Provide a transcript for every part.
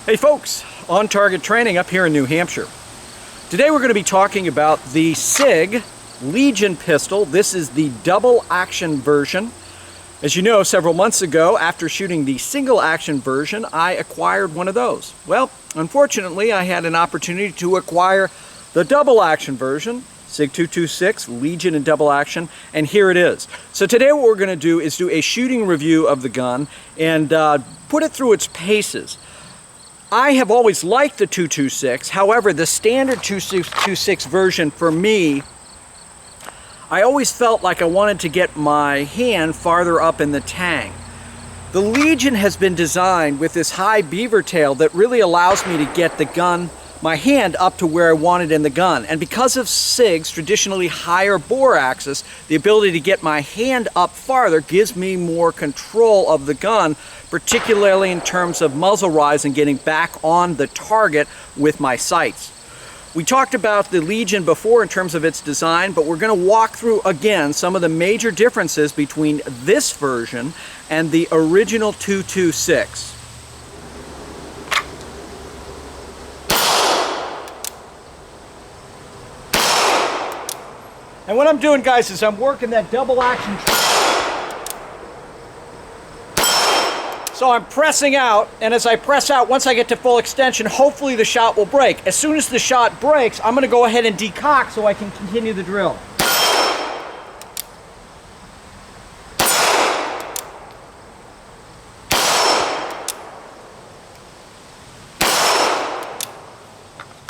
Hey folks, On Target Training up here in New Hampshire. Today we're going to be talking about the Sig Legion pistol. This is the double action version. As you know, several months ago, after shooting the single action version, I acquired one of those. Well, unfortunately, I had an opportunity to acquire the double action version, Sig 226, Legion and double action, and here it is. So today what we're going to do is do a shooting review of the gun and put it through its paces. I have always liked the 226, however, the standard 226 version for me, I always felt like I wanted to get my hand farther up in the tang. The Legion has been designed with this high beaver tail that really allows me to get the gun, my hand up to where I want it in the gun. And because of Sig's traditionally higher bore axis, the ability to get my hand up farther gives me more control of the gun, particularly in terms of muzzle rise and getting back on the target with my sights. We talked about the Legion before in terms of its design, but we're going to walk through again some of the major differences between this version and the original 226. And what I'm doing, guys, is I'm working that double action. So I'm pressing out, and as I press out, once I get to full extension, hopefully the shot will break. As soon as the shot breaks, I'm going to go ahead and decock so I can continue the drill.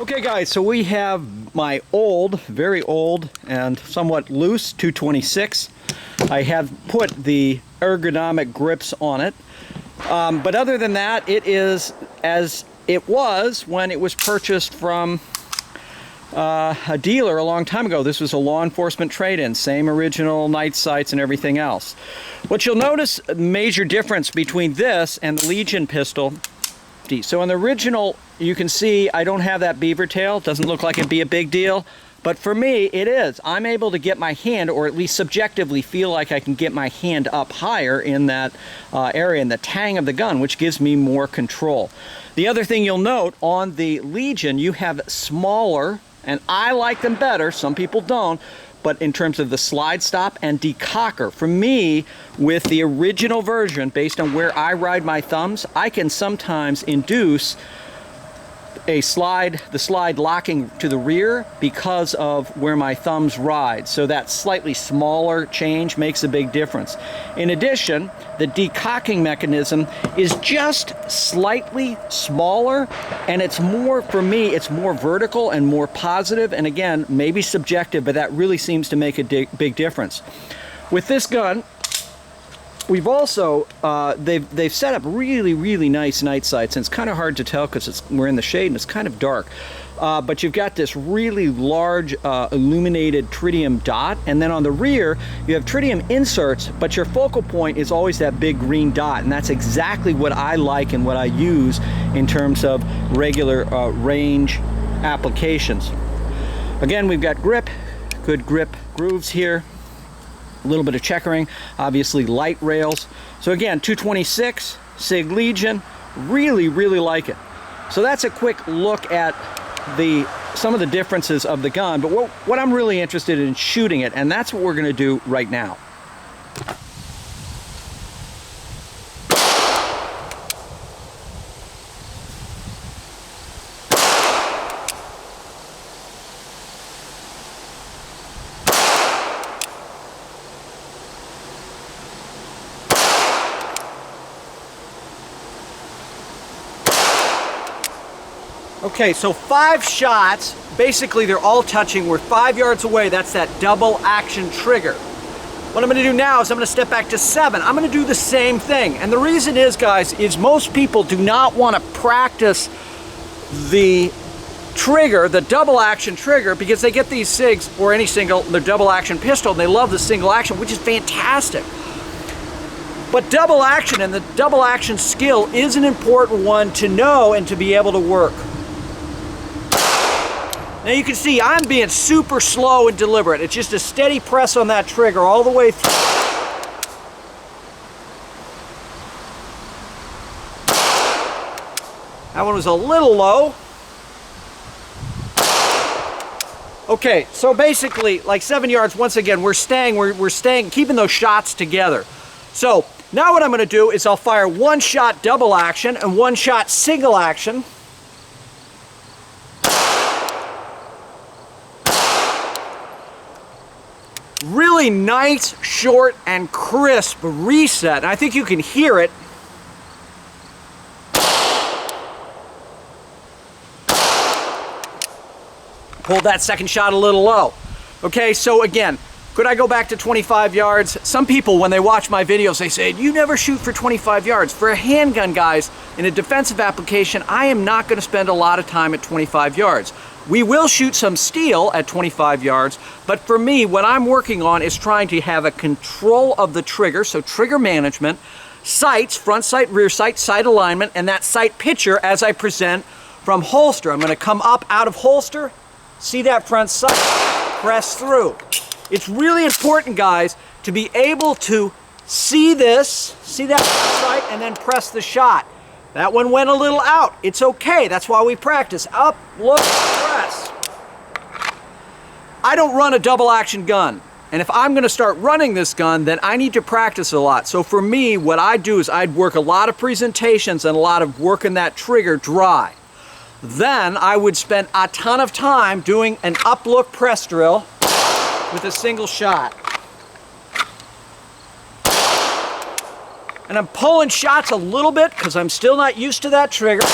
Okay guys, so we have my old, very old and somewhat loose 226. I have put the ergonomic grips on it. But other than that, it is as it was when it was purchased from a dealer a long time ago. This was a law enforcement trade-in, same original night sights and everything else. What you'll notice, a major difference between this and the Legion pistol. So in the original, you can see I don't have that beaver tail. Doesn't look like it'd be a big deal. But for me, it is. I'm able to get my hand, or at least subjectively feel like I can get my hand up higher in that area, in the tang of the gun, which gives me more control. The other thing you'll note, on the Legion, you have smaller, and I like them better, some people don't, but in terms of the slide stop and decocker. For me, with the original version, based on where I ride my thumbs, I can sometimes induce the slide locking to the rear because of where my thumbs ride. So that slightly smaller change makes a big difference. In addition, the decocking mechanism is just slightly smaller, and it's more, for me, it's more vertical and more positive, and again, maybe subjective, but that really seems to make a big difference. With this gun, we've also, they've set up really nice night sights, and it's kind of hard to tell because we're in the shade and it's kind of dark. But you've got this really large illuminated tritium dot, and then on the rear you have tritium inserts, but your focal point is always that big green dot, and that's exactly what I like and what I use in terms of regular range applications. Again, we've got grip, good grip grooves here. A little bit of checkering, obviously light rails. So again, 226, Sig Legion, really like it. So that's a quick look at some of the differences of the gun, but what I'm really interested in shooting it, and that's what we're gonna do right now. Okay, so 5 shots, basically they're all touching. We're 5 yards away. That's that double action trigger. What I'm gonna do now is I'm gonna step back to 7. I'm gonna do the same thing. And the reason is, guys, is most people do not wanna practice the trigger, the double action trigger, because they get these SIGs or any their double action pistol, and they love the single action, which is fantastic. But double action and the double action skill is an important one to know and to be able to work. Now you can see I'm being super slow and deliberate. It's just a steady press on that trigger all the way through. That one was a little low. Okay, so basically, like 7 yards, once again, we're staying, keeping those shots together. So, now what I'm gonna do is I'll fire one shot double action and one shot single action. Really nice, short, and crisp reset. And I think you can hear it. Pulled that second shot a little low. Okay, so again, could I go back to 25 yards? Some people, when they watch my videos, they say, you never shoot for 25 yards. For a handgun, guys, in a defensive application, I am not gonna spend a lot of time at 25 yards. We will shoot some steel at 25 yards, but for me, what I'm working on is trying to have a control of the trigger, so trigger management, sights, front sight, rear sight, sight alignment, and that sight picture as I present from holster. I'm gonna come up out of holster, see that front sight, press through. It's really important, guys, to be able to see this, see that front sight, and then press the shot. That one went a little out. It's okay, that's why we practice. Up, look, press. I don't run a double action gun. And if I'm gonna start running this gun, then I need to practice a lot. So for me, what I do is I'd work a lot of presentations and a lot of working that trigger dry. Then I would spend a ton of time doing an up look press drill with a single shot. And I'm pulling shots a little bit because I'm still not used to that trigger.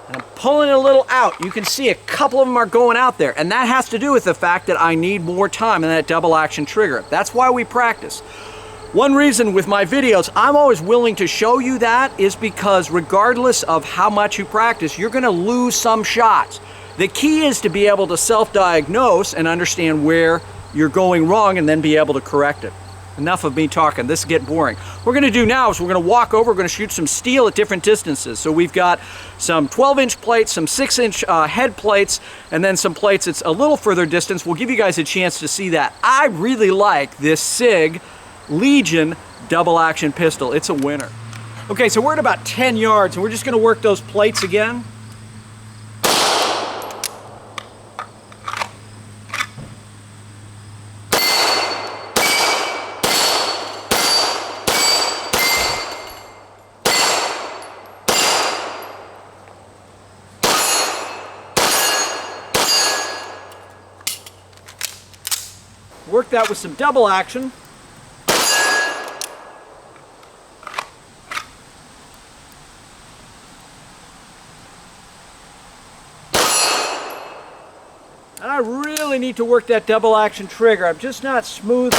And I'm pulling it a little out. You can see a couple of them are going out there, and that has to do with the fact that I need more time in that double action trigger. That's why we practice. One reason with my videos, I'm always willing to show you that is because regardless of how much you practice, you're gonna lose some shots. The key is to be able to self-diagnose and understand where you're going wrong and then be able to correct it. Enough of me talking, this is getting boring. What we're gonna do now is we're gonna walk over, we're gonna shoot some steel at different distances. So we've got some 12-inch plates, some 6-inch head plates, and then some plates that's a little further distance. We'll give you guys a chance to see that. I really like this Sig Legion double action pistol. It's a winner. Okay, so we're at about 10 yards and we're just gonna work those plates again. Work that with some double action. And I really need to work that double action trigger. I'm just not smooth.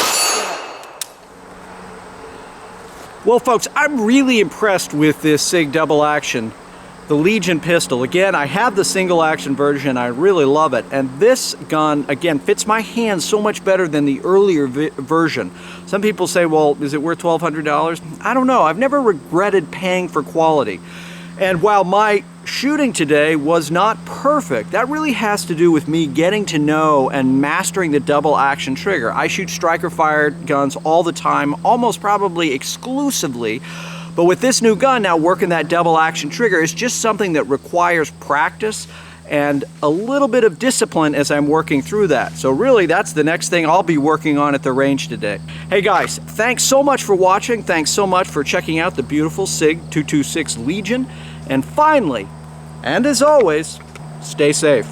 Well, folks, I'm really impressed with this Sig double action, the Legion pistol. Again, I have the single action version. I really love it. And this gun, again, fits my hands so much better than the earlier version. Some people say, well, is it worth $1,200? I don't know. I've never regretted paying for quality. And while my shooting today was not perfect, that really has to do with me getting to know and mastering the double action trigger. I shoot striker fired guns all the time, almost probably exclusively. But with this new gun now, working that double action trigger is just something that requires practice and a little bit of discipline as I'm working through that. So really, that's the next thing I'll be working on at the range today. Hey guys, thanks so much for watching. Thanks so much for checking out the beautiful Sig 226 Legion. And finally, and as always, stay safe.